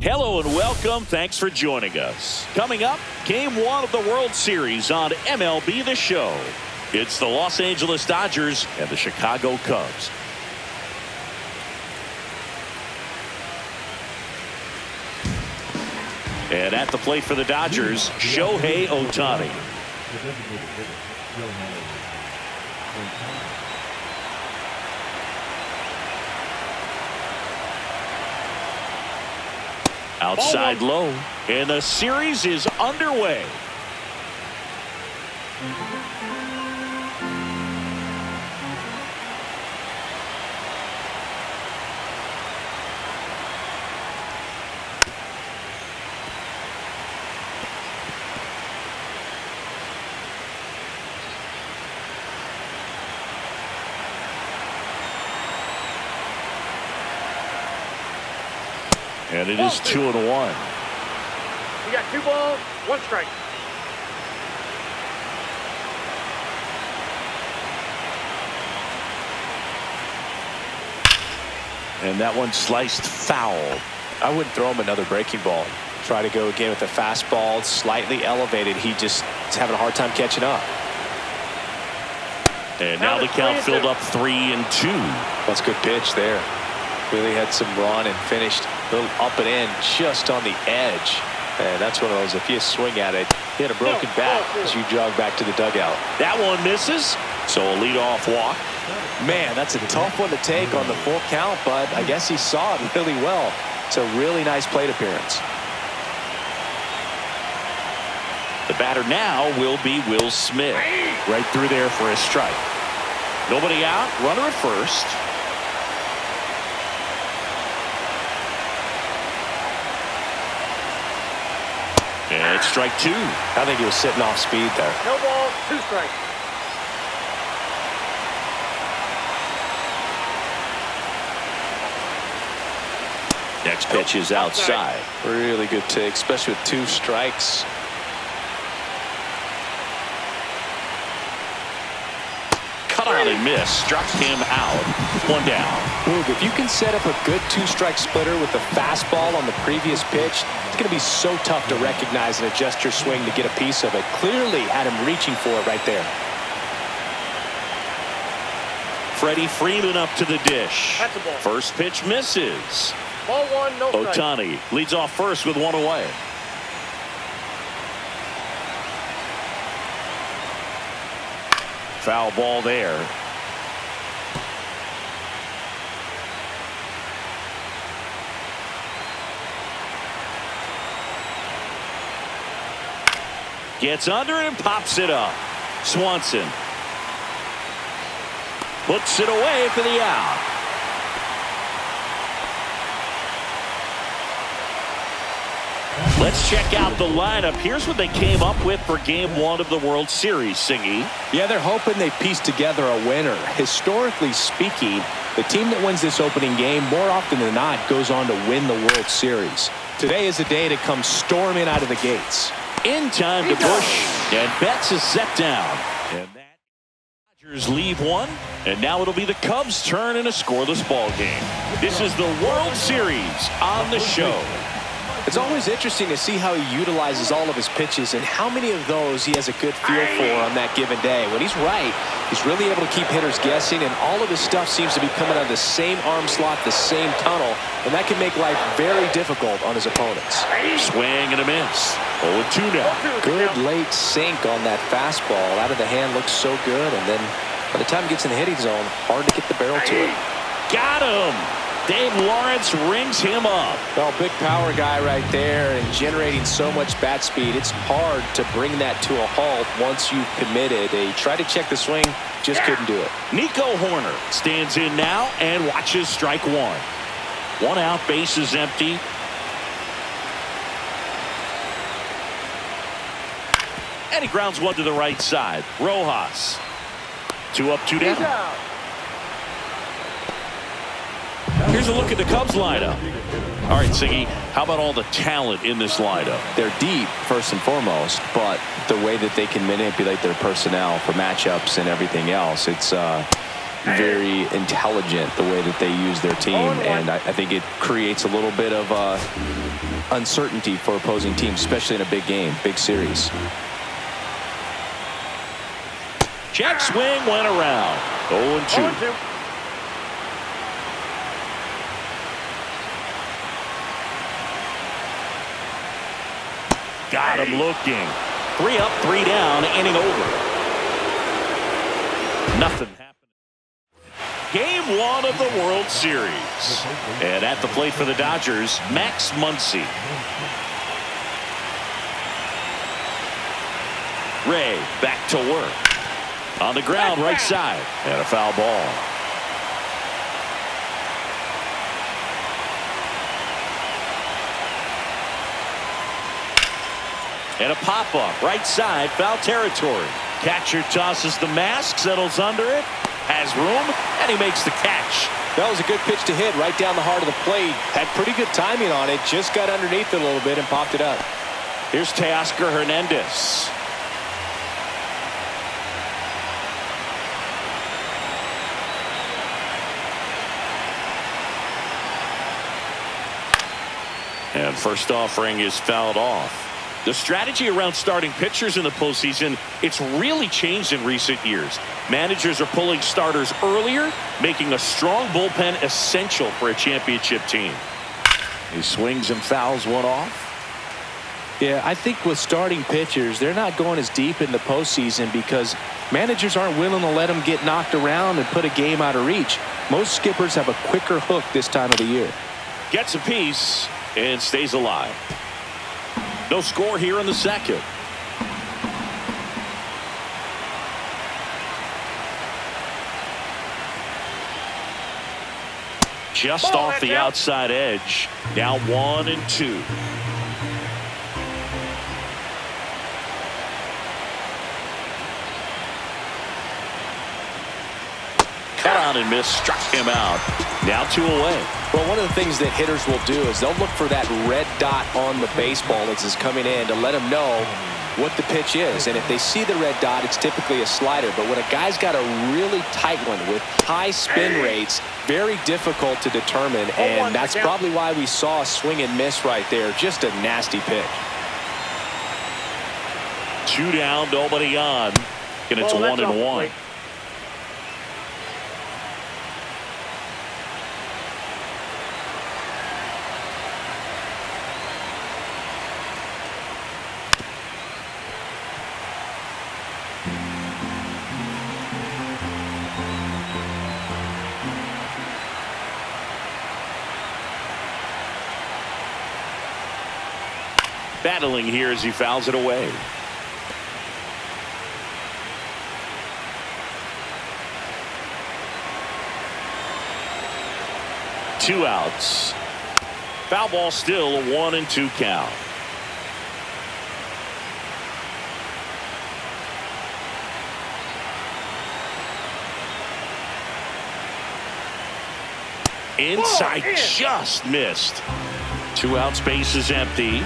Hello and welcome. Thanks for joining us. Coming up, Game 1 of the World Series on MLB The Show. It's the Los Angeles Dodgers and the Chicago Cubs. And at the plate for the Dodgers, Shohei Ohtani. Outside low, and the series is underway. And it is 2-1. We got 2 balls, 1 strike. And that one sliced foul. I wouldn't throw him another breaking ball. Try to go again with the fastball, slightly elevated. He just is having a hard time catching up. And now the count filled up 3-2. That's a good pitch there. Really had some run and finished a little up and in just on the edge. And that's one of those, if you swing at it, hit a broken bat as you jog back to the dugout. That one misses, so a leadoff walk. Man, that's a tough one to take on the full count, but I guess he saw it really well. It's a really nice plate appearance. The batter now will be Will Smith. Right through there for a strike. Nobody out, runner at first. And it's strike 2. I think he was sitting off speed there. No balls, 2 strikes. Next pitch is outside. Really good take, especially with 2 strikes. Cut out and missed. Struck him out. 1 down. If you can set up a good 2-strike splitter with the fastball on the previous pitch, it's going to be so tough to recognize and adjust your swing to get a piece of it. Clearly had him reaching for it right there. Freddie Freeman up to the dish. That's a ball. First pitch misses. Ball 1, no strike. Ohtani leads off first with 1 away. Foul ball there. Gets under it and pops it up. Swanson puts it away for the out. Let's check out the lineup. Here's what they came up with for Game 1 of the World Series, Singy. Yeah, they're hoping they piece together a winner. Historically speaking, the team that wins this opening game more often than not goes on to win the World Series. Today is a day to come storming out of the gates. In time to Bush, and Betts is set down. And that Dodgers leave 1, and now it'll be the Cubs' turn in a scoreless ball game. This is the World Series on the show. It's always interesting to see how he utilizes all of his pitches and how many of those he has a good feel for on that given day. When he's right, he's really able to keep hitters guessing, and all of his stuff seems to be coming out of the same arm slot, the same tunnel, and that can make life very difficult on his opponents. Swing and a miss. 0-2 now. Good late sink on that fastball. Out of the hand looks so good, and then by the time it gets in the hitting zone, hard to get the barrel to it. Got him. Dave Lawrence rings him up. Well, big power guy right there and generating so much bat speed. It's hard to bring that to a halt once you've committed. He tried to check the swing, just couldn't do it. Nico Horner stands in now and watches strike 1. 1 out, base is empty. And he grounds 1 to the right side. Rojas. 2 up, 2 down. Here's a look at the Cubs lineup. All right, Siggy, how about all the talent in this lineup? They're deep, first and foremost, but the way that they can manipulate their personnel for matchups and everything else, it's very intelligent the way that they use their team, and I think it creates a little bit of uncertainty for opposing teams, especially in a big game, big series. Check swing went around. 0-2. 0-2. Got him looking. 3 up, 3 down, inning over. Nothing happened. Game 1 of the World Series. And at the plate for the Dodgers, Max Muncy. Ray back to work. On the ground, right side. And a foul ball. And a pop-up, right side, foul territory. Catcher tosses the mask, settles under it, has room, and he makes the catch. That was a good pitch to hit right down the heart of the plate. Had pretty good timing on it, just got underneath it a little bit and popped it up. Here's Teoscar Hernandez. And first offering is fouled off. The strategy around starting pitchers in the postseason, it's really changed in recent years. Managers are pulling starters earlier, making a strong bullpen essential for a championship team. He swings and fouls one off. Yeah, I think with starting pitchers, they're not going as deep in the postseason because managers aren't willing to let them get knocked around and put a game out of reach. Most skippers have a quicker hook this time of the year. Gets a piece and stays alive. No score here in the second. Just off the outside edge. Now 1-2. Cut on and miss, struck him out. Now 2 away. Well, one of the things that hitters will do is they'll look for that red dot on the baseball as it's coming in to let them know what the pitch is. And if they see the red dot, it's typically a slider. But when a guy's got a really tight one with high spin rates, very difficult to determine. And that's probably why we saw a swing and miss right there. Just a nasty pitch. 2 down, nobody on. And it's 1-1. Battling here as he fouls it away. Two outs. Foul ball, still a 1-2 count. Inside, just missed. 2 out, space is empty.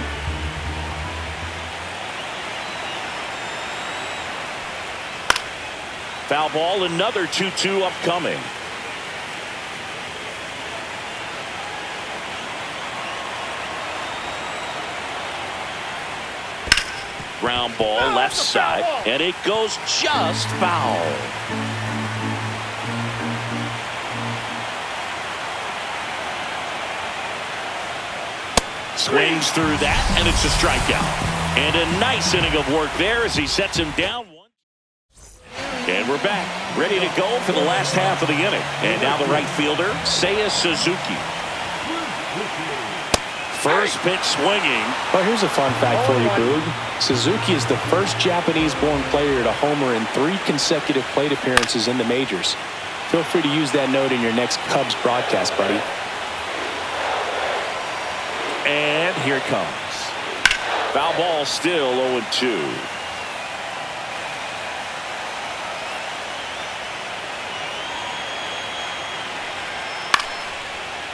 Foul ball, another 2-2 upcoming. Ground ball, left side, and it goes just foul. Swings through that, and it's a strikeout. And a nice inning of work there as he sets him down. And we're back, ready to go for the last half of the inning. And now the right fielder, Seiya Suzuki. First pitch swinging. Well, here's a fun fact for you, Boog. Suzuki is the first Japanese-born player to homer in 3 consecutive plate appearances in the majors. Feel free to use that note in your next Cubs broadcast, buddy. And here it comes. Foul ball, still 0-2.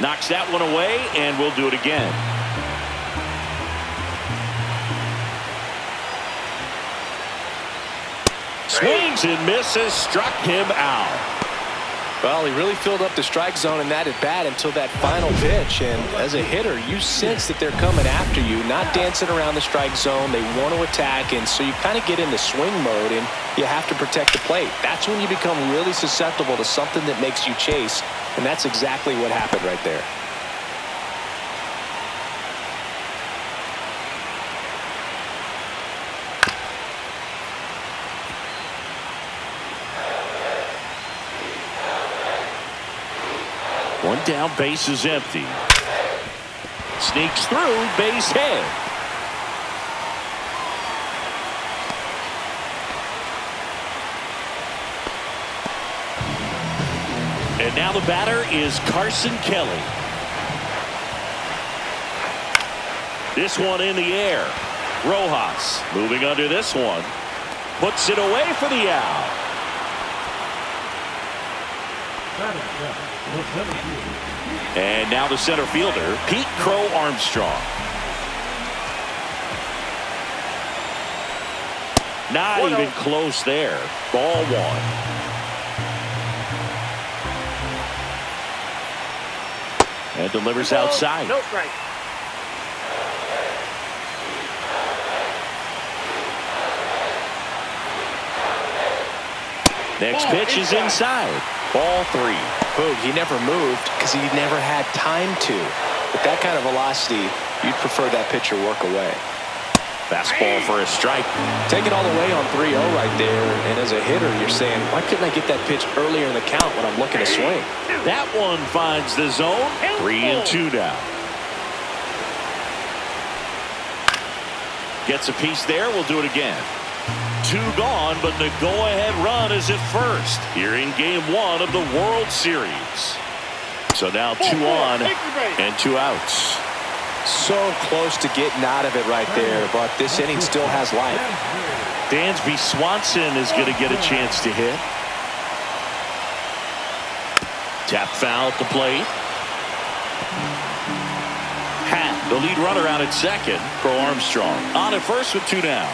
Knocks that one away, and we'll do it again. Swings and misses, struck him out. Well, he really filled up the strike zone in that at bat until that final pitch. And as a hitter, you sense that they're coming after you, not dancing around the strike zone. They want to attack, and so you kind of get into swing mode, and you have to protect the plate. That's when you become really susceptible to something that makes you chase, and that's exactly what happened right there. One down, base is empty. Sneaks through, base hit. And now the batter is Carson Kelly. This one in the air. Rojas moving under this one. Puts it away for the out. And now the center fielder, Pete Crow Armstrong. Not even close there. Ball one. And delivers outside. No strike. Next pitch is inside. Ball three. Boog, he never moved because he never had time to. With that kind of velocity, you'd prefer that pitcher work away. Fastball for a strike. Take it all the way on 3-0 right there. And as a hitter, you're saying, why couldn't I get that pitch earlier in the count when I'm looking to swing? That one finds the zone. 3-2 now. Gets a piece there. We'll do it again. 2 gone, but the go-ahead run is at first here in Game 1 of the World Series. So now 2 on and 2 outs. So close to getting out of it right there, but this inning still has life. Dansby Swanson is going to get a chance to hit. Tap foul at the plate. Hat, the lead runner, out at second. Crow Armstrong on at first with 2 down.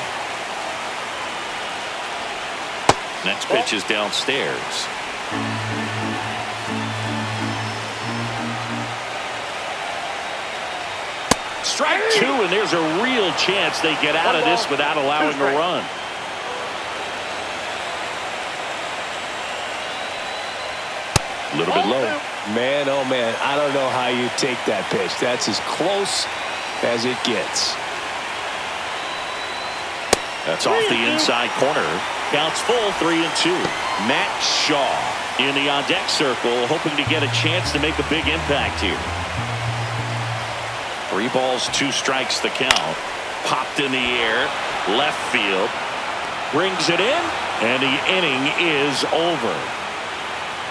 Next pitch is downstairs. Strike 2, and there's a real chance they get out of this without allowing a run. A little bit low. Man, oh man, I don't know how you take that pitch. That's as close as it gets. That's off the inside corner. Counts full, 3-2. Matt Shaw in the on-deck circle, hoping to get a chance to make a big impact here. 3 balls, 2 strikes the count. Popped in the air, left field. Brings it in, and the inning is over.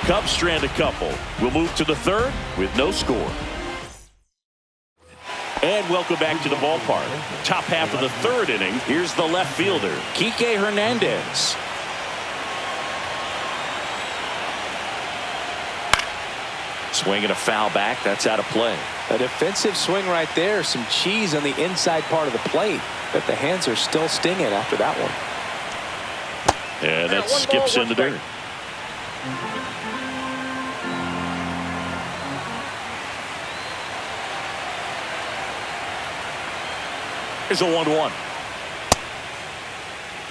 Cubs strand a couple. We'll move to the 3rd with no score. And welcome back to the ballpark. Top half of the 3rd inning. Here's the left fielder, Kike Hernandez. Swinging a foul back. That's out of play. A defensive swing right there. Some cheese on the inside part of the plate. But the hands are still stinging after that one. And that skips in the dirt. Here's a 1-1.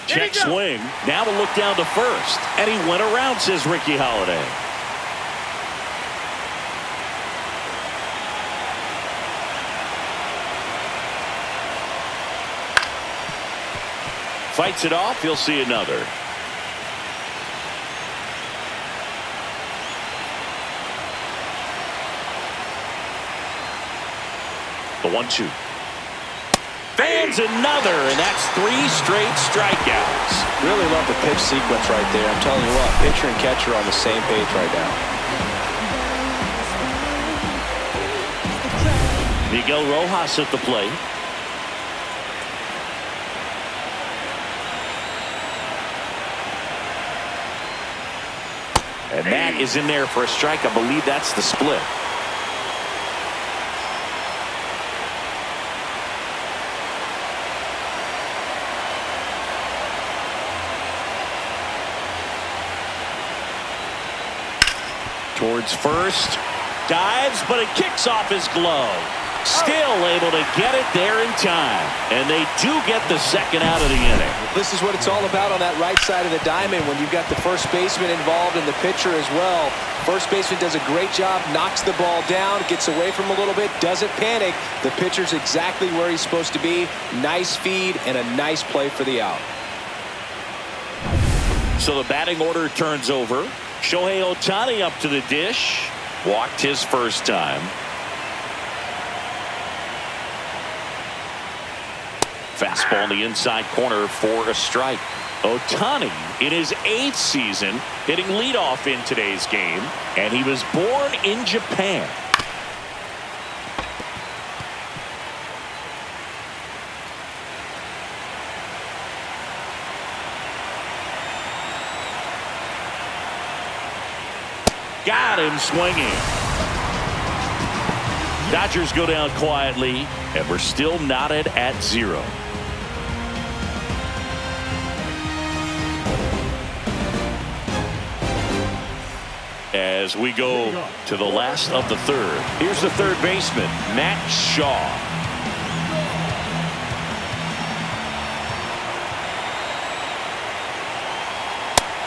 Check swing. Now to look down to first. And he went around, says Ricky Holiday. Fights it off. He'll see another. The 1-2. Fans another, and that's 3 straight strikeouts. Really love the pitch sequence right there. I'm telling you what, pitcher and catcher are on the same page right now. Miguel Rojas at the plate. And that is in there for a strike. I believe that's the split. Towards first. Dives, but it kicks off his glove. Still able to get it there in time. And they do get the second out of the inning. This is what it's all about on that right side of the diamond when you've got the first baseman involved and the pitcher as well. First baseman does a great job, knocks the ball down, gets away from a little bit, doesn't panic. The pitcher's exactly where he's supposed to be. Nice feed and a nice play for the out. So the batting order turns over. Shohei Ohtani up to the dish. Walked his first time. Fastball in the inside corner for a strike. Ohtani in his 8th season hitting leadoff in today's game, and he was born in Japan. Got him swinging. Dodgers go down quietly, and we're still knotted at 0. As we go to the last of the third. Here's the third baseman, Matt Shaw.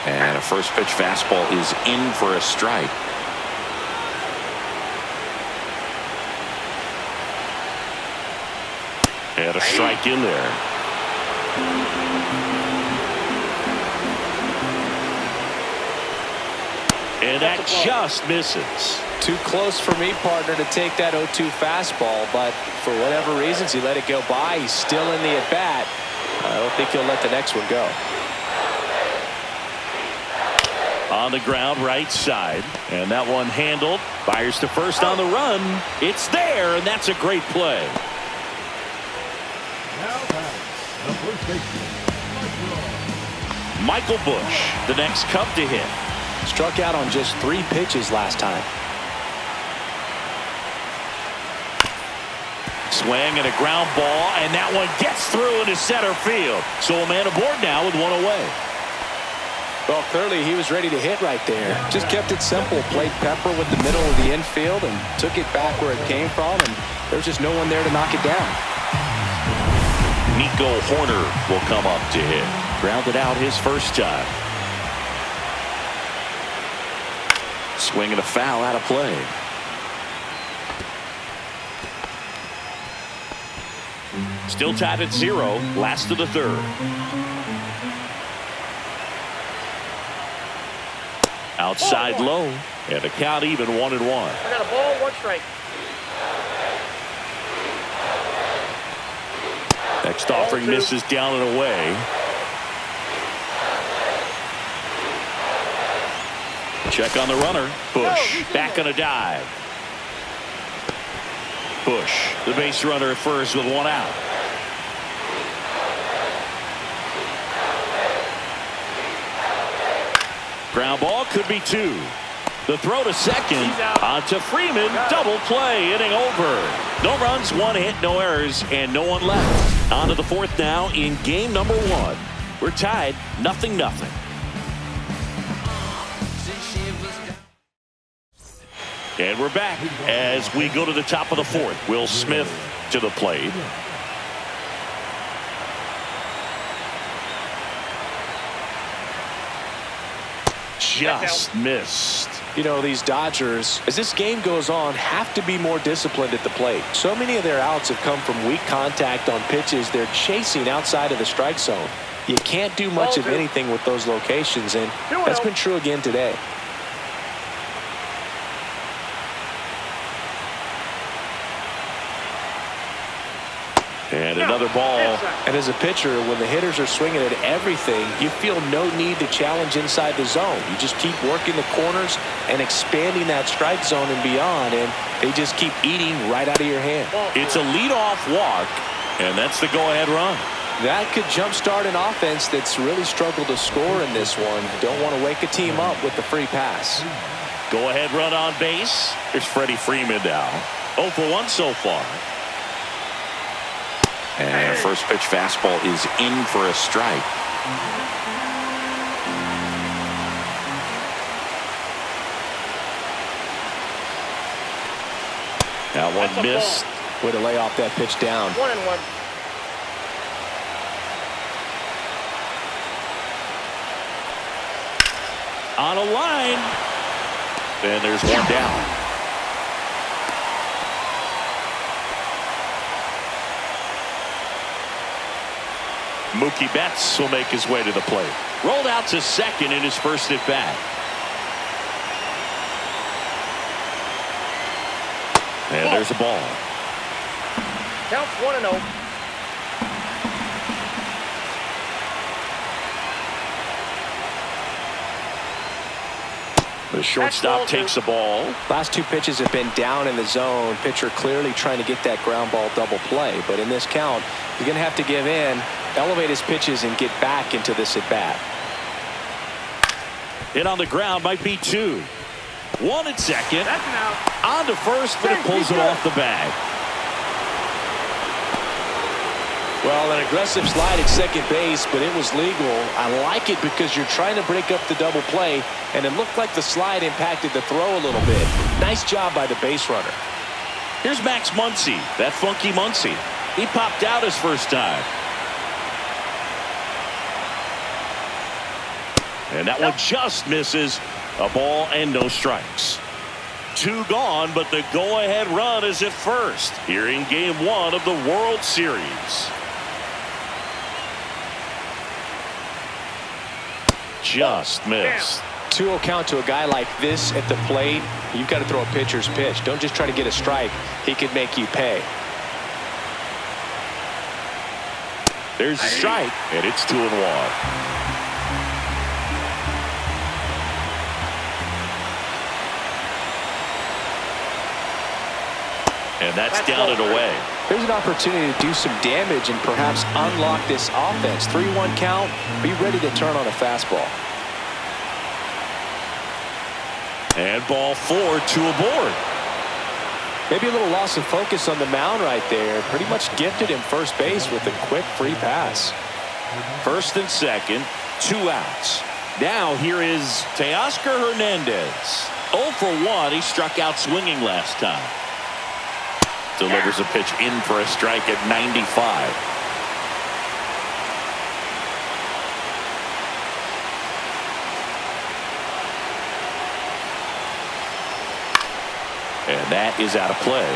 And a first pitch fastball is in for a strike. And a strike in there. And that just misses. Too close for me, partner, to take that 0-2 fastball, but for whatever reasons, he let it go by. He's still in the at-bat. I don't think he'll let the next one go. On the ground, right side. And that one handled. Fires to first on the run. It's there, and that's a great play. Michael Busch, the next Cub to hit. Struck out on just 3 pitches last time. Swing and a ground ball, and that one gets through into center field. So a man aboard now with one away. Well, clearly he was ready to hit right there. Just kept it simple. Played pepper with the middle of the infield and took it back where it came from, and there's just no one there to knock it down. Nico Horner will come up to hit. Grounded out his first time. Swing and a foul out of play. Still tied at 0. Last of the third. Outside low. And a count even 1-1. I got a ball, 1 strike. Next offering misses down and away. Check on the runner. Busch back on a dive. Busch, the base runner at first with 1 out. Ground ball could be 2. The throw to second. On to Freeman. Double play. Inning over. No runs, 1 hit, no errors, and no one left. On to the 4th now in game number 1. We're tied 0-0. And we're back as we go to the top of the 4th. Will Smith to the plate. Just missed. You know, these Dodgers, as this game goes on, have to be more disciplined at the plate. So many of their outs have come from weak contact on pitches they're chasing outside of the strike zone. You can't do much of anything with those locations, and that's been true again today. And another ball. And as a pitcher, when the hitters are swinging at everything, you feel no need to challenge inside the zone. You just keep working the corners and expanding that strike zone and beyond, and they just keep eating right out of your hand. It's a leadoff walk, and that's the go-ahead run. That could jumpstart an offense that's really struggled to score in this one. Don't want to wake a team up with the free pass. Go-ahead run on base. Here's Freddie Freeman now. 0 for 1 so far. And a first pitch fastball is in for a strike. That one That's a missed. Way to lay off that pitch down. 1-1. On a line. And there's one down. Mookie Betts will make his way to the plate. Rolled out to second in his first at bat. And there's a ball. Counts 1-0. The shortstop takes the ball. Last two pitches have been down in the zone. Pitcher clearly trying to get that ground ball double play. But in this count, he's going to have to give in, elevate his pitches, and get back into this at bat. Hit on the ground might be 2. 1 at second. That's an out. On to first, but it pulls it off the bag. Well, an aggressive slide at second base, but it was legal. I like it because you're trying to break up the double play, and it looked like the slide impacted the throw a little bit. Nice job by the base runner. Here's Max Muncy, that funky Muncy. He popped out his first time. And that one just misses. A ball and no strikes. 2 gone, but the go-ahead run is at first here in Game 1 of the World Series. Just missed. 2-0 count to a guy like this at the plate. You've got to throw a pitcher's pitch. Don't just try to get a strike. He could make you pay. There's a strike, and it's 2-1. And that's down and away. There's an opportunity to do some damage and perhaps unlock this offense. 3-1 count. Be ready to turn on a fastball. And ball 4, 2 aboard. Maybe a little loss of focus on the mound right there. Pretty much gifted him first base with a quick free pass. First and second, 2 outs. Now here is Teoscar Hernandez. 0 for 1. He struck out swinging last time. Delivers a pitch in for a strike at 95. And that is out of play.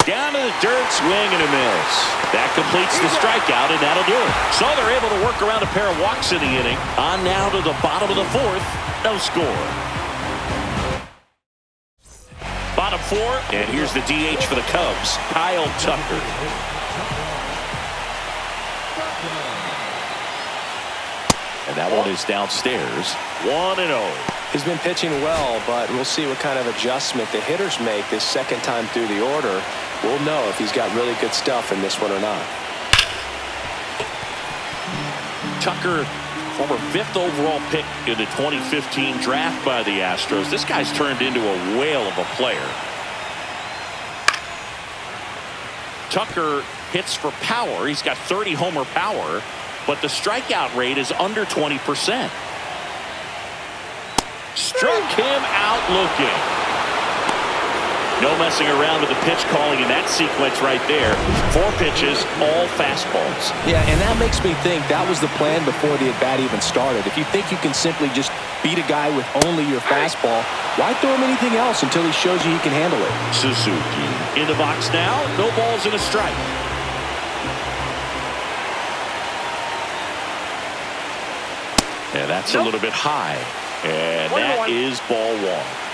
Down to the dirt, swing and a miss. That completes the strikeout, and that'll do it. So they're able to work around a pair of walks in the inning. On now to the bottom of the 4th. No score. Bottom 4, and here's the DH for the Cubs, Kyle Tucker. And that one is downstairs. 1-0. He's been pitching well, but we'll see what kind of adjustment the hitters make this second time through the order. We'll know if he's got really good stuff in this one or not. Tucker, former 5th overall pick in the 2015 draft by the Astros. This guy's turned into a whale of a player. Tucker hits for power. He's got 30 homer power, but the strikeout rate is under 20%. Struck him out looking. No messing around with the pitch calling in that sequence right there. 4 pitches, all fastballs. Yeah, and that makes me think that was the plan before the at-bat even started. If you think you can simply just beat a guy with only your fastball, why throw him anything else until he shows you he can handle it? Suzuki in the box now. No balls and a strike. And that's a little bit high. And that is ball 1.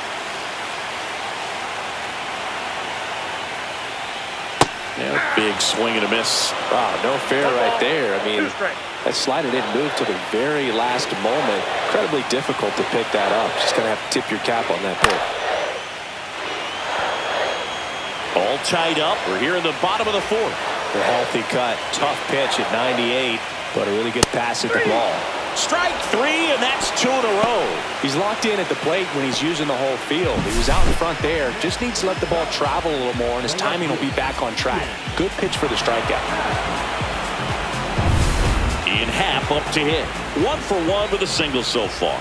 Yeah, big swing and a miss. Wow, no fair right there. I mean, that slider didn't move to the very last moment. Incredibly difficult to pick that up. Just going to have to tip your cap on that pick. All tied up. We're here in the bottom of the 4th. A healthy cut. Tough pitch at 98, but a really good pass at the ball. Strike three, and that's 2 in a row. He's locked in at the plate when he's using the whole field. He was out in front there. Just needs to let the ball travel a little more, and his timing will be back on track. Good pitch for the strikeout. In half up to hit. 1 for 1 with a single so far.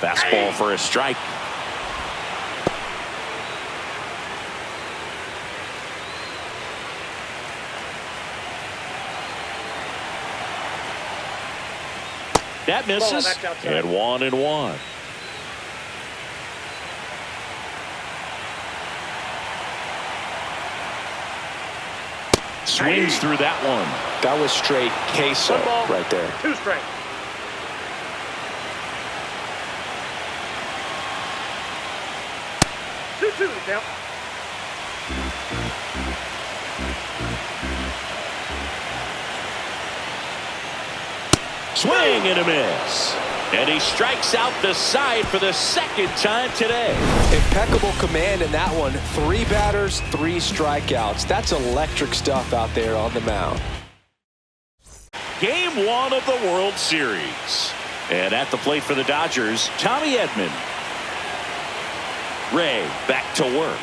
Fastball for a strike. That misses, and 1-1. Swings through that one. That was straight queso right there. 2 straight. Two count. Swing and a miss. And he strikes out the side for the second time today. Impeccable command in that one. 3 batters, 3 strikeouts. That's electric stuff out there on the mound. Game 1 of the World Series. And at the plate for the Dodgers, Tommy Edman. Ray back to work.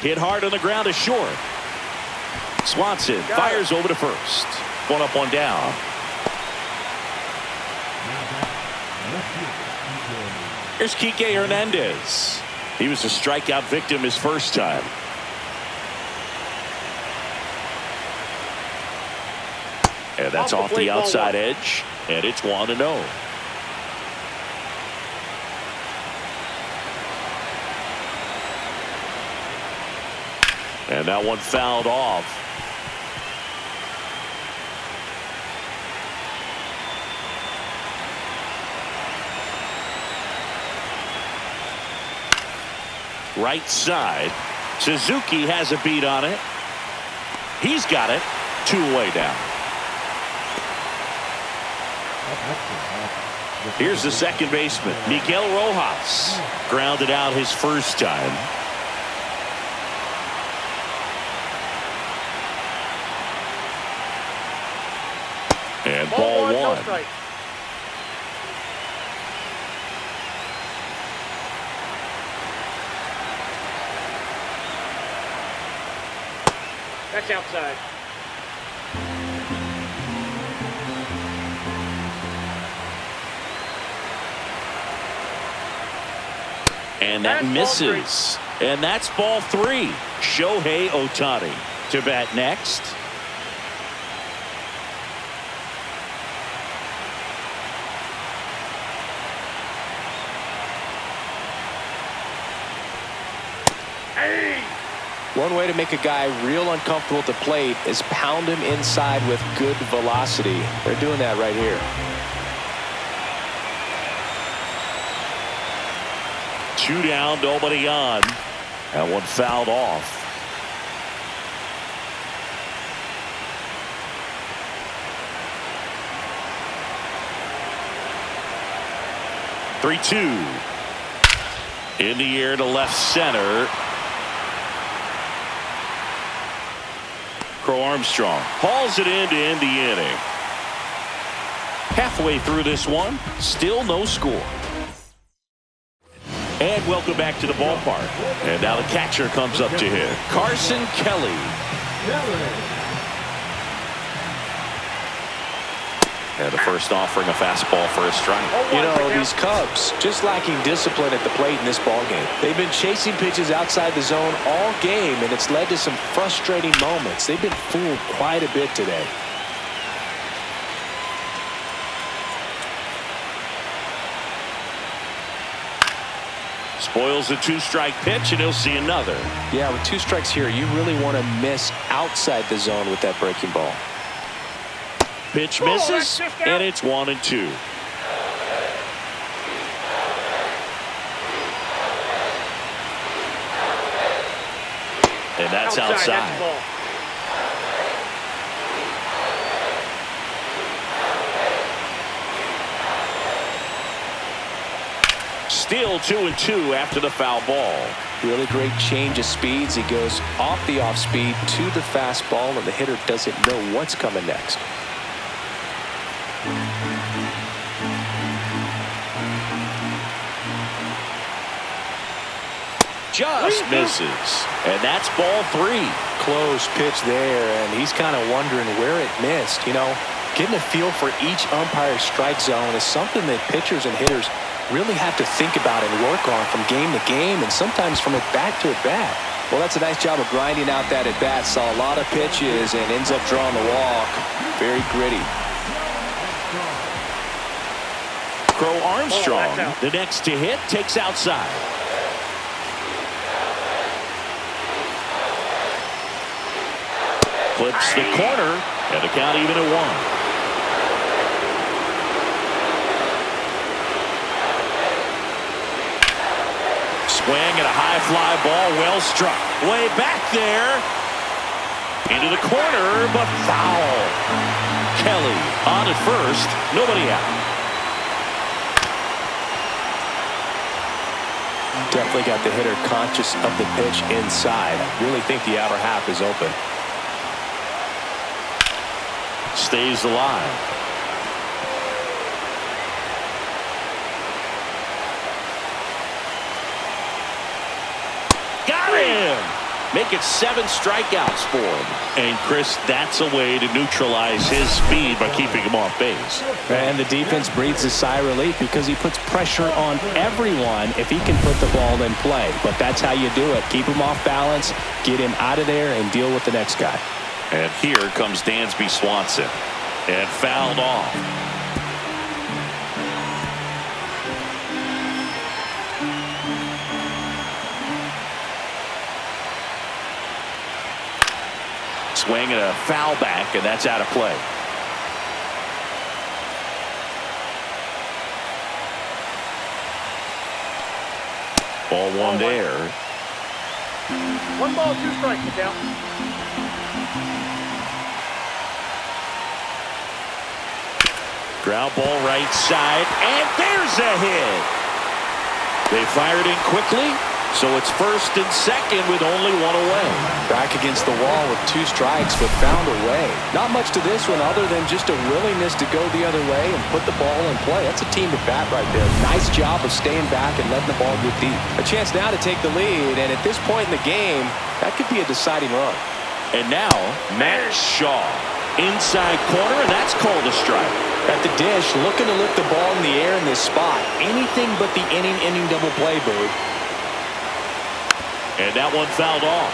Hit hard on the ground to short. Swanson fires over to first. 1 up, 1 down. Here's Kike Hernandez. He was a strikeout victim his first time. And that's off the outside edge. And it's 1-0. And that one fouled off. Right side. Suzuki has a beat on it. He's got it. 2 away down. Here's the second baseman, Miguel Rojas. Grounded out his first time. And ball 1. That's outside. And that misses. And that's ball 3. Shohei Ohtani to bat next. One way to make a guy real uncomfortable at the plate is pound him inside with good velocity. They're doing that right here. 2 down, nobody on. That one fouled off. Three-two. In the air to left center. Crow Armstrong hauls it in to end the inning. Halfway through this one, still no score. And welcome back to the ballpark. And now the catcher comes up to hit. Carson Kelly. And the first offering a fastball for a strike. You know, these Cubs just lacking discipline at the plate in this ballgame. They've been chasing pitches outside the zone all game, and it's led to some frustrating moments. They've been fooled quite a bit today. Spoils the 2-strike pitch, and he'll see another. Yeah, with 2 strikes here, you really want to miss outside the zone with that breaking ball. Pitch misses, and it's 1-2. And that's outside. Still 2-2 after the foul ball. Really great change of speeds. He goes off the off speed to the fastball, and the hitter doesn't know what's coming next. Just misses. And that's ball 3. Close pitch there, and he's kind of wondering where it missed. You know, getting a feel for each umpire's strike zone is something that pitchers and hitters really have to think about and work on from game to game and sometimes from at bat to at bat. Well, that's a nice job of grinding out that at bat. Saw a lot of pitches and ends up drawing the walk. Very gritty. Crow Armstrong, the next to hit, takes outside. Clips the corner, and the count even at 1. Swing and a high fly ball, well struck. Way back there. Into the corner, but foul. Kelly on at first, nobody out. Definitely got the hitter conscious of the pitch inside. Really think the outer half is open. Stays alive. Got him! Make it 7 strikeouts for him. And Chris, that's a way to neutralize his speed by keeping him off base. And the defense breathes a sigh of relief because he puts pressure on everyone if he can put the ball in play. But that's how you do it. Keep him off balance, get him out of there, and deal with the next guy. And here comes Dansby Swanson. And fouled off. Swing and a foul back, and that's out of play. Ball 1 there. 1 ball, 2 strikes, get down. Ground ball right side, and there's a hit. They fired in quickly, so it's 1st and 2nd with only 1 away. Back against the wall with 2 strikes, but found a way. Not much to this one other than just a willingness to go the other way and put the ball in play. That's a team at bat right there. Nice job of staying back and letting the ball get deep. A chance now to take the lead, and at this point in the game, that could be a deciding run. And now, Matt Shaw. Inside corner, and that's called a strike. At the dish, looking to lift the ball in the air in this spot. Anything but the inning double play, Boog. And that one fouled off.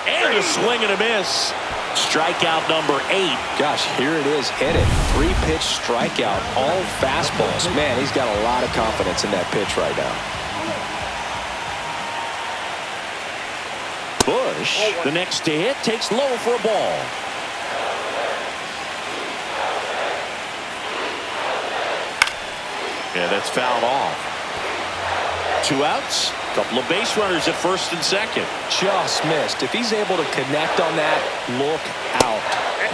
And a swing and a miss. Strikeout number 8. Gosh, here it is, hit it. 3-pitch strikeout, all fastballs. Man, he's got a lot of confidence in that pitch right now. Bush, the next to hit, takes low for a ball. Yeah, that's fouled off. 2 outs, couple of base runners at 1st and 2nd. Just missed. If he's able to connect on that, look out.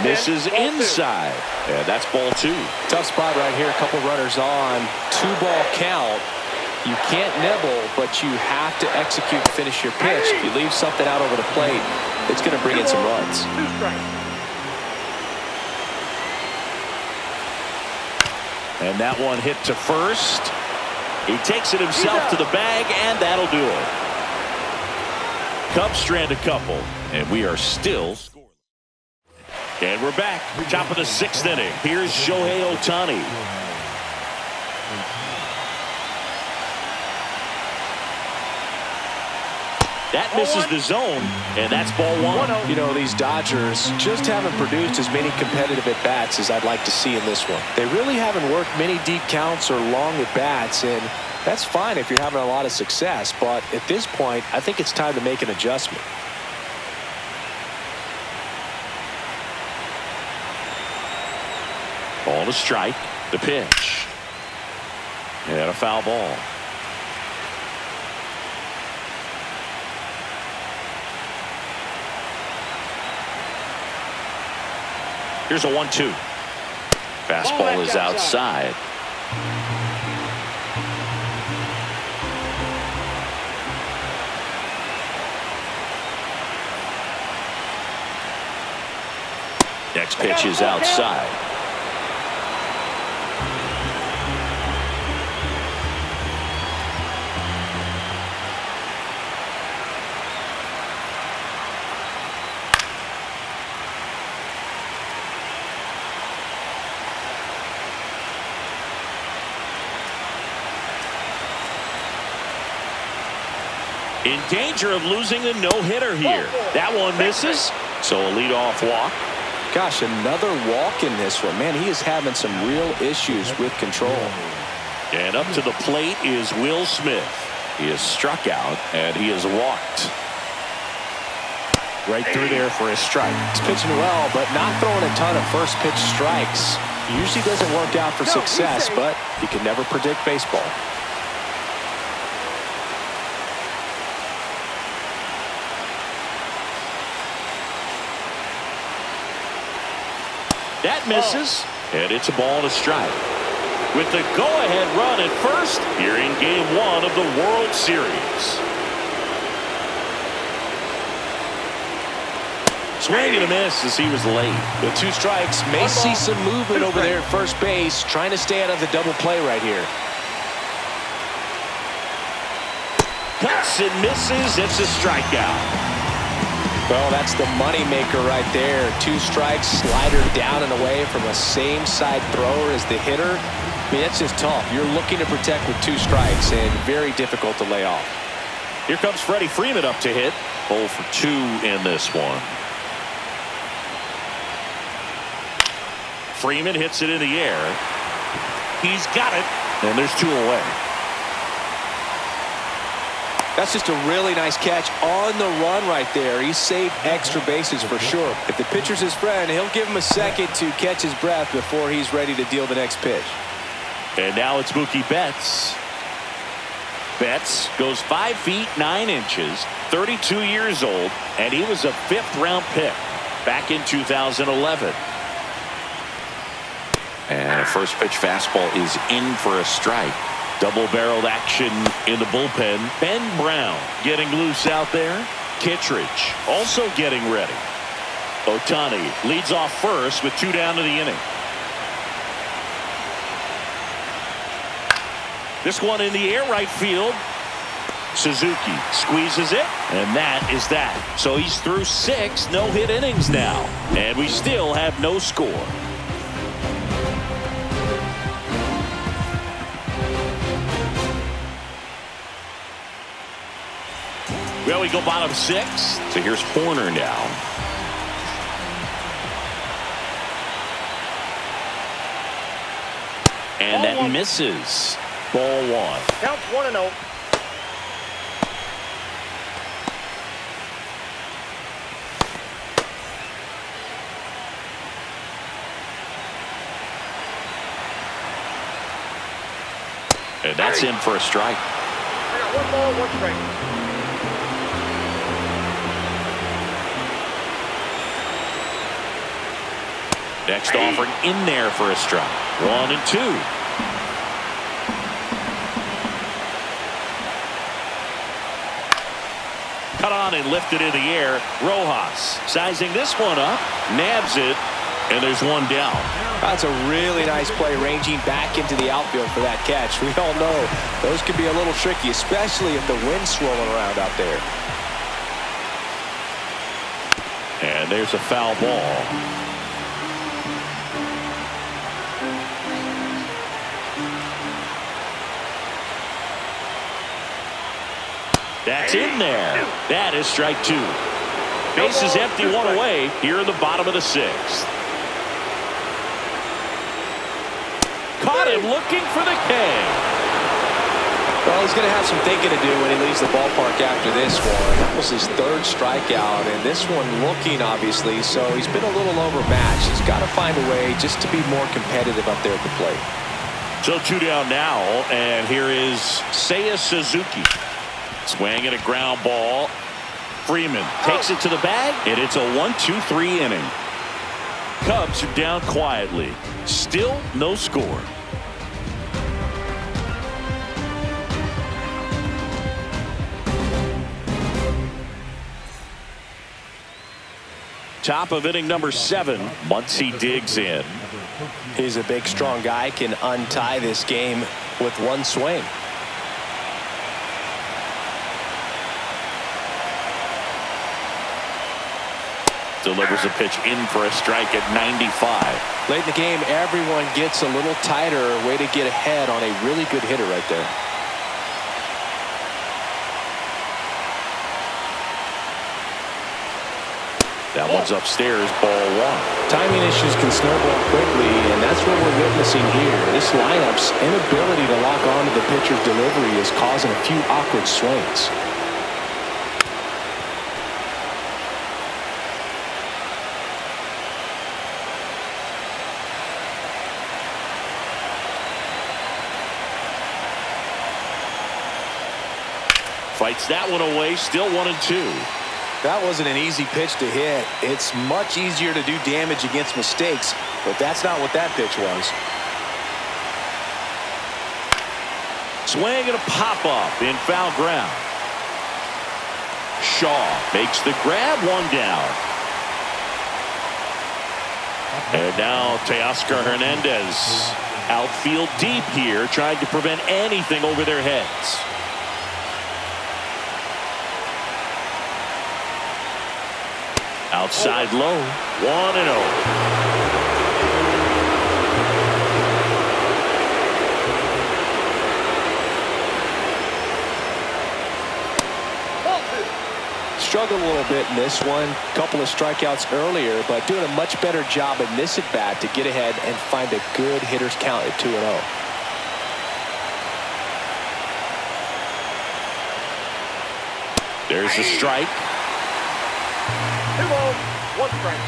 Misses inside. Yeah, that's ball 2. Tough spot right here. A couple runners on. 2-ball count. You can't nibble, but you have to execute and finish your pitch. If you leave something out over the plate, it's going to bring in some runs. 2 strikes. And that one hit to 1st. He takes it himself to the bag, and that'll do it. Cubs strand a couple, and we are still scoreless. And we're back. Top of the 6th inning. Here's Shohei Ohtani. That misses the zone, and that's ball 1. You know, these Dodgers just haven't produced as many competitive at-bats as I'd like to see in this one. They really haven't worked many deep counts or long at-bats, and that's fine if you're having a lot of success. But at this point, I think it's time to make an adjustment. Ball to strike. The pitch. And a foul ball. Here's a 1-2. Fastball is outside. Next pitch is outside. In danger of losing a no-hitter here. That one misses, so a leadoff walk. Gosh, another walk in this one. Man, he is having some real issues with control. And up to the plate is Will Smith. He has struck out, and he has walked. Right through there for a strike. He's pitching well, but not throwing a ton of first pitch strikes. Usually doesn't work out for success, but you can never predict baseball. That misses, and it's a ball and a strike. With the go-ahead run at first, here in Game 1 of the World Series. Swing and a miss as he was late. With 2 strikes, may see some movement over there at first base, trying to stay out of the double play right here. Cuts and misses, it's a strikeout. Well, that's the money maker right there. 2 strikes, slider down and away from a same side thrower as the hitter. I mean, that's just tough. You're looking to protect with 2 strikes and very difficult to lay off. Here comes Freddie Freeman up to hit. 0 for 2 in this one. Freeman hits it in the air. He's got it, and there's 2 away. That's just a really nice catch on the run right there. He saved extra bases for sure. If the pitcher's his friend, he'll give him a second to catch his breath before he's ready to deal the next pitch. And now it's Mookie Betts. Betts goes 5 feet 9 inches, 32 years old, and he was a 5th-round pick back in 2011. And a first pitch fastball is in for a strike. Double-barreled action in the bullpen. Ben Brown getting loose out there. Kittredge also getting ready. Ohtani leads off first with 2 down to the inning. This one in the air right field. Suzuki squeezes it, and that is that. So he's through 6 no-hit innings now, and we still have no score. Well, we go bottom 6. So here's Horner now. And that misses. Ball 1. Counts 1-0. And that's in for a strike. I got 1 ball, 1 strike. Next offering in there for a strike. 1 and 2. Cut on and lifted in the air. Rojas sizing this one up. Nabs it. And there's 1 down. That's a really nice play, ranging back into the outfield for that catch. We all know those can be a little tricky, especially if the wind's swirling around out there. And there's a foul ball. That's in there. That is strike 2. Base is empty, 1 away here in the bottom of the 6th. Caught him looking for the K. Well, he's going to have some thinking to do when he leaves the ballpark after this one. That was his 3rd strikeout, and this one looking, obviously, so he's been a little overmatched. He's got to find a way just to be more competitive up there at the plate. So 2 down now, and here is Seiya Suzuki. Swing at a ground ball. Freeman takes it to the bag, and it's a 1-2-3 inning. Cubs are down quietly. Still no score. Top of inning number 7. Muncy digs in. He's a big, strong guy, can untie this game with one swing. Delivers a pitch in for a strike at 95. Late in the game, everyone gets a little tighter. Way to get ahead on a really good hitter right there. That one's upstairs, ball 1. Timing issues can snowball quickly, and that's what we're witnessing here. This lineup's inability to lock onto the pitcher's delivery is causing a few awkward swings. Fights that one away, still 1-2. That wasn't an easy pitch to hit. It's much easier to do damage against mistakes, but that's not what that pitch was. Swing and a pop-up in foul ground. Shaw makes the grab, 1 down. And now Teoscar Hernandez. Outfield deep here, trying to prevent anything over their heads. Outside low, 1-0. Struggled a little bit in this one. Couple of strikeouts earlier, but doing a much better job in this at-bat to get ahead and find a good hitter's count at 2-0. There's the strike. 2 balls, 1 strike.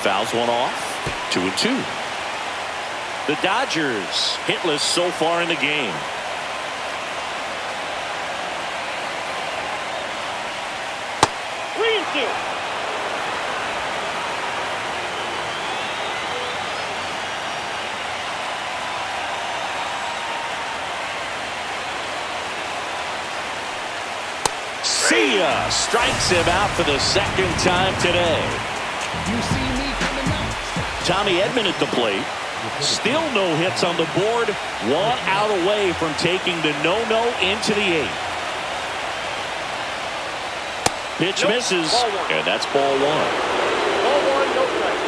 Fouls one off. 2-2. The Dodgers hitless so far in the game. See ya! Strikes him out for the 2nd time today. Tommy Edman at the plate. Still no hits on the board. 1 out away from taking the no-no into the 8th. Pitch misses, and that's ball 1. Ball 1, no strike.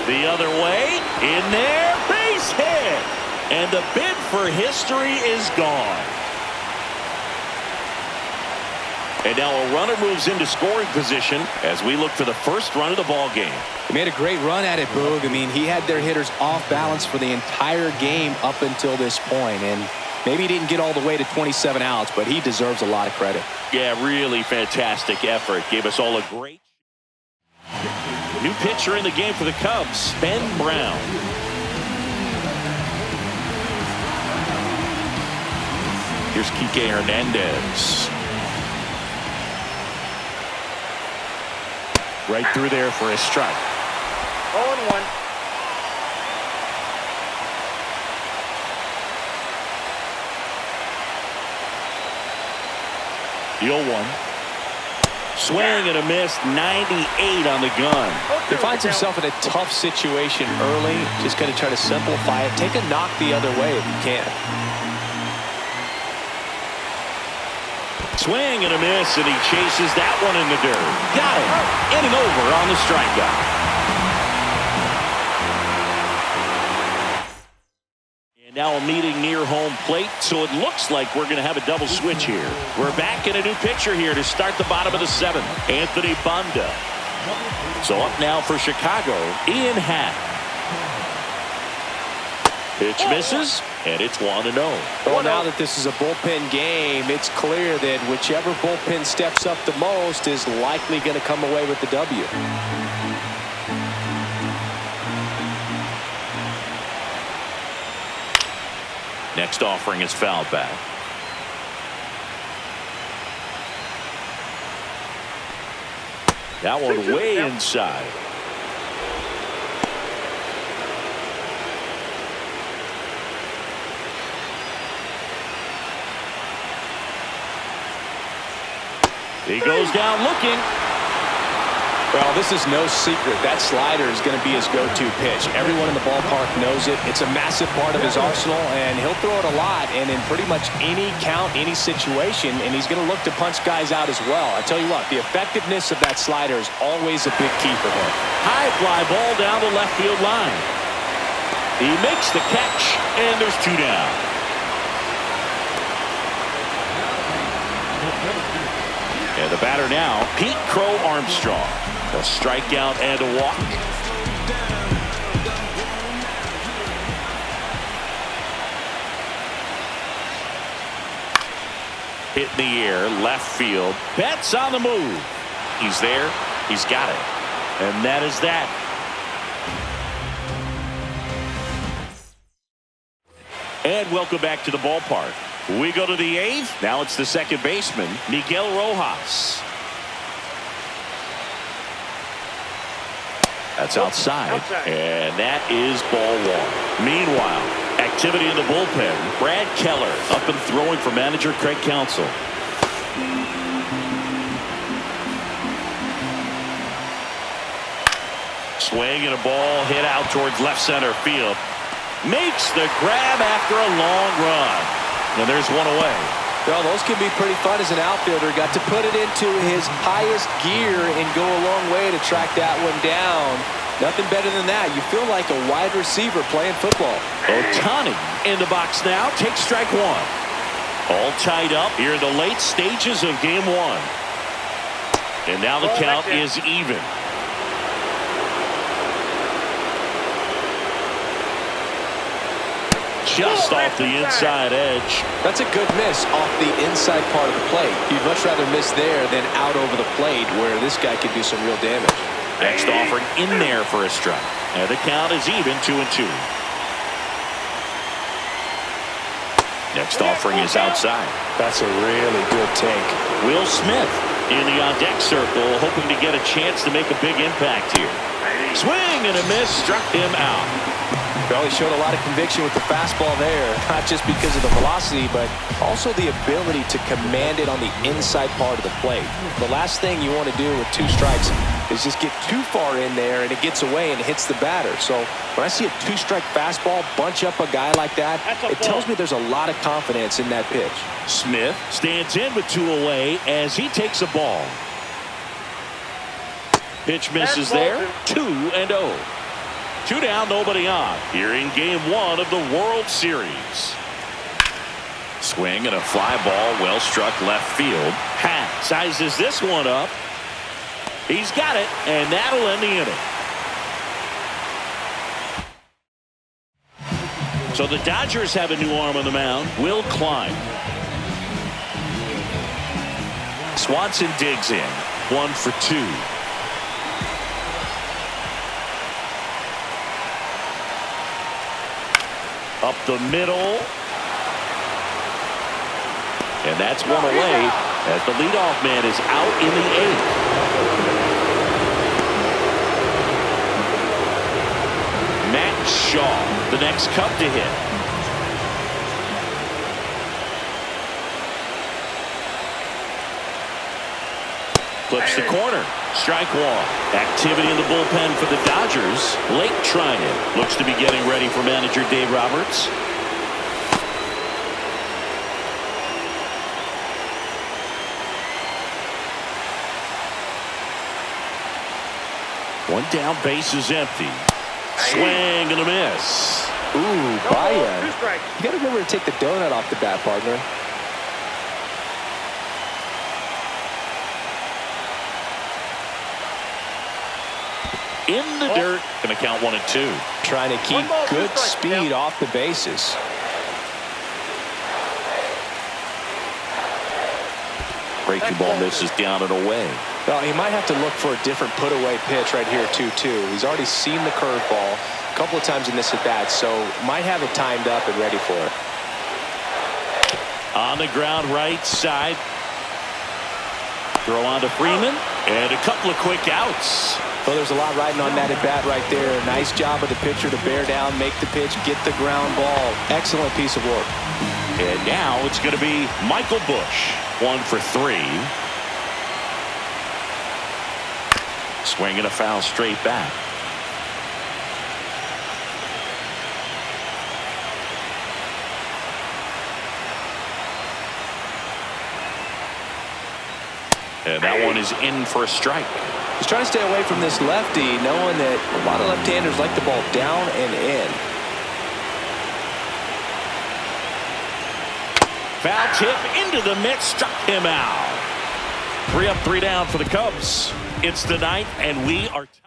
The other way, in there, base hit. And the bid for history is gone. And now a runner moves into scoring position as we look for the first run of the ball game. He made a great run at it, Boog. I mean, he had their hitters off balance for the entire game up until this point, and maybe he didn't get all the way to 27 outs, but he deserves a lot of credit. Yeah, really fantastic effort. Gave us all a great. New pitcher in the game for the Cubs, Ben Brown. Here's Kike Hernandez. Right through there for a strike. 0-1. The 0-1. Swing and a miss, 98 on the gun. He finds himself in a tough situation early. Just going to try to simplify it. Take a knock the other way if you can. Swing and a miss, and he chases that one in the dirt. Got it. Inning over on the strikeout. And now a meeting near home plate, so it looks like we're going to have a double switch here. We're back in a new pitcher here to start the bottom of the 7th. Anthony Banda. So up now for Chicago, Ian Happ. Pitch misses, and it's 1-0. Well, now that this is a bullpen game, it's clear that whichever bullpen steps up the most is likely going to come away with the W. Next offering is fouled back. That one way inside. He goes down looking. Well, this is no secret. That slider is going to be his go-to pitch. Everyone in the ballpark knows it. It's a massive part of his arsenal, and he'll throw it a lot and in pretty much any count, any situation, and he's going to look to punch guys out as well. I tell you what, the effectiveness of that slider is always a big key for him. High fly ball down the left field line. He makes the catch, and there's 2 down. And the batter now, Pete Crow Armstrong. A strikeout and a walk. Hit in the air, left field. Betts on the move. He's there. He's got it. And that is that. And welcome back to the ballpark. We go to the 8th. Now it's the second baseman, Miguel Rojas. That's outside. And that is ball 1. Meanwhile, activity in the bullpen. Brad Keller up and throwing for manager Craig Counsell. Swing and a ball hit out towards left center field. Makes the grab after a long run. And there's one away. Well, those can be pretty fun as an outfielder. Got to put it into his highest gear and go a long way to track that one down. Nothing better than that. You feel like a wide receiver playing football. Ohtani in the box now. Takes strike 1. All tied up here in the late stages of game 1. And now the count is even. Just off the inside edge. That's a good miss off the inside part of the plate. You'd much rather miss there than out over the plate where this guy could do some real damage. Next offering in there for a strike. And the count is even 2-2. Next offering is outside. That's a really good take. Will Smith in the on-deck circle, hoping to get a chance to make a big impact here. Swing and a miss, struck him out. Well, he showed a lot of conviction with the fastball there, not just because of the velocity, but also the ability to command it on the inside part of the plate. The last thing you want to do with 2 strikes is just get too far in there and it gets away and hits the batter. So when I see a 2-strike fastball bunch up a guy like that, it tells me there's a lot of confidence in that pitch. Smith stands in with 2 away as he takes a ball. Pitch misses there. 2-0. 2 down, nobody on. Here in game 1 of the World Series. Swing and a fly ball, well struck left field. Hack sizes this one up. He's got it, and that'll end the inning. So the Dodgers have a new arm on the mound, Will Klein. Swanson digs in, 1 for 2. Up the middle. And that's one away as the leadoff man is out in the 8th. Matt Shaw, the next Cub to hit. Flips the corner. Strike 1. Activity in the bullpen for the Dodgers. Blake Trinan looks to be getting ready for manager Dave Roberts. One down, base is empty. Swing and a miss. Ooh, buy-in. You got to remember to take the donut off the bat, partner. In the dirt, going to count 1 and 2. Trying to keep good speed off the bases. Breaking ball misses down and away. Well, he might have to look for a different put-away pitch right here, 2-2. He's already seen the curveball a couple of times in this at-bat, so might have it timed up and ready for it. On the ground right side. Throw on to Freeman, and a couple of quick outs. Well, there's a lot riding on that at-bat right there. Nice job of the pitcher to bear down, make the pitch, get the ground ball. Excellent piece of work. And now it's going to be Michael Busch, 1 for 3. Swing and a foul straight back. And that one is in for a strike. He's trying to stay away from this lefty, knowing that a lot of left-handers like the ball down and in. Foul tip into the mitt, struck him out. 3 up, 3 down for the Cubs. It's the ninth, and we are tied.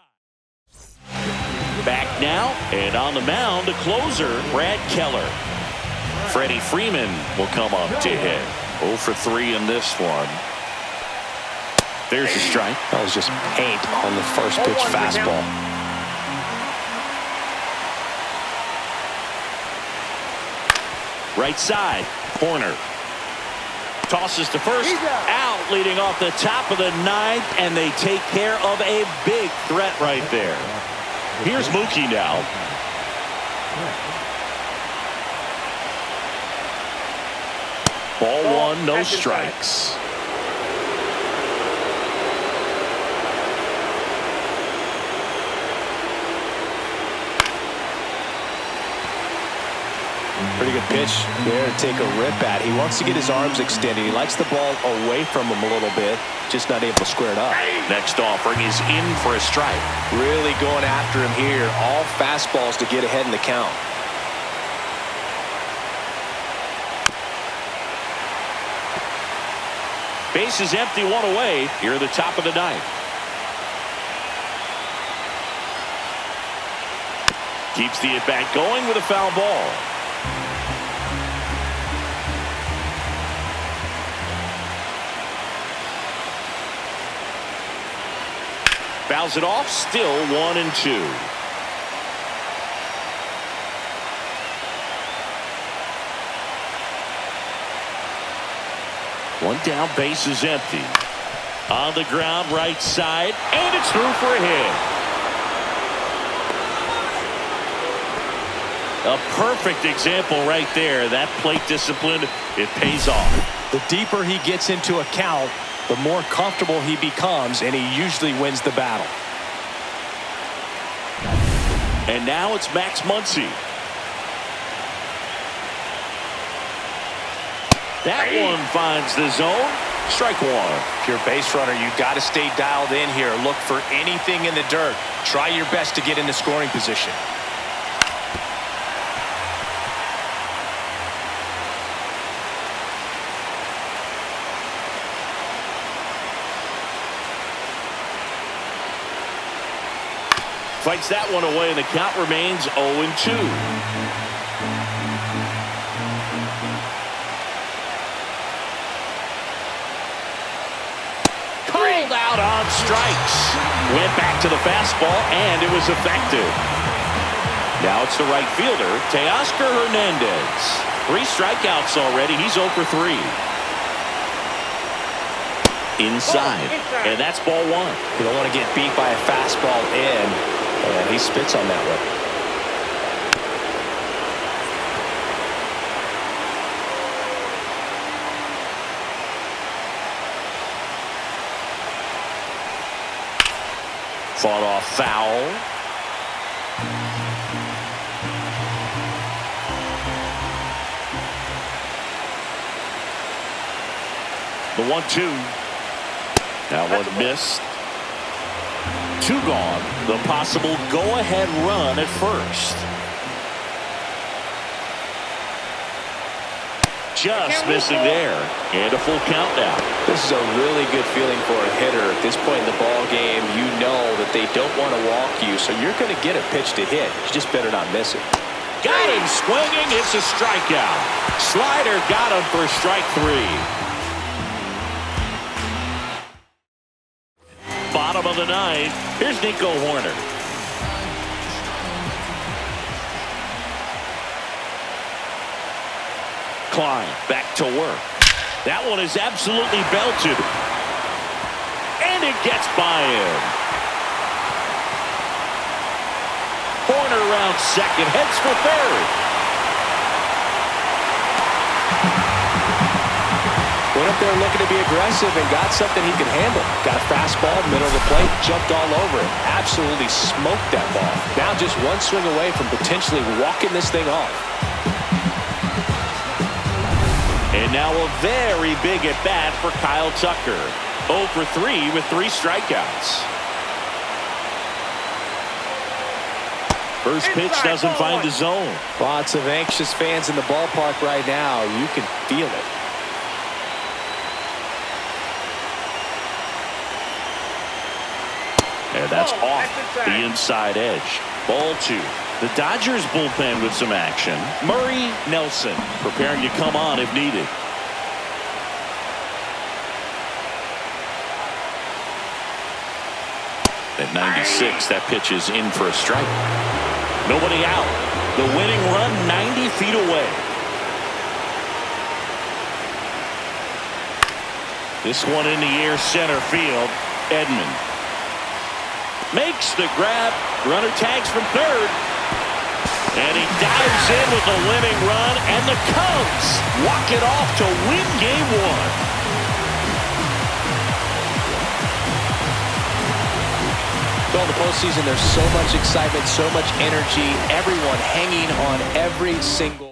Back now, and on the mound, the closer, Brad Keller. Freddie Freeman will come up to hit. 0 for 3 in this one. There's a strike. That was just paint on the first pitch fastball. Right side, Horner. Tosses to first, out, leading off the top of the ninth, and they take care of a big threat right there. Here's Mookie now. Ball 1, no strikes. Pretty good pitch there to take a rip at. He wants to get his arms extended. He likes the ball away from him a little bit, just not able to square it up. Next offering is in for a strike. Really going after him here. All fastballs to get ahead in the count. Base is empty, 1 away. Here at the top of the ninth. Keeps the at-bat going with a foul ball. Fouls it off, still 1-2. One down, base is empty. On the ground, right side, and it's through for a hit. A perfect example right there. That plate discipline, it pays off. The deeper he gets into a count, the more comfortable he becomes, and he usually wins the battle. And now it's Max Muncy. That one finds the zone. Strike 1. If you're a base runner, you got to stay dialed in here. Look for anything in the dirt. Try your best to get into scoring position. Fights that one away, and the count remains 0-2. Called out on strikes. Went back to the fastball, and it was effective. Now it's the right fielder, Teoscar Hernandez. 3 strikeouts already. He's 0 for 3. Inside, and that's ball 1. You don't want to get beat by a fastball in. And he spits on that one. Fought off foul. The 1-2. That one missed. 2 gone. The possible go-ahead run at first. Just missing there. And a full count now. This is a really good feeling for a hitter. At this point in the ball game, you know that they don't want to walk you, so you're going to get a pitch to hit. You just better not miss it. Got him swinging. It's a strikeout. Slider got him for strike 3. Bottom of the ninth. Here's Nico Horner. Klein back to work. That one is absolutely belted. And it gets by him. Horner around second, heads for third. Went up there looking to be aggressive and got something he could handle. Got a fastball, middle of the plate, jumped all over it. Absolutely smoked that ball. Now just one swing away from potentially walking this thing off. And now a very big at-bat for Kyle Tucker. 0 for 3 with 3 strikeouts. First pitch doesn't find the zone. Lots of anxious fans in the ballpark right now. You can feel it. And that's off the inside edge. Ball 2. The Dodgers bullpen with some action. Murray Nelson preparing to come on if needed. At 96, that pitch is in for a strike. Nobody out. The winning run 90 feet away. This one in the air, center field. Edman makes the grab. Runner tags from third. And he dives in with the winning run. And the Cubs walk it off to win game 1. Well, in the postseason, there's so much excitement, so much energy, everyone hanging on every single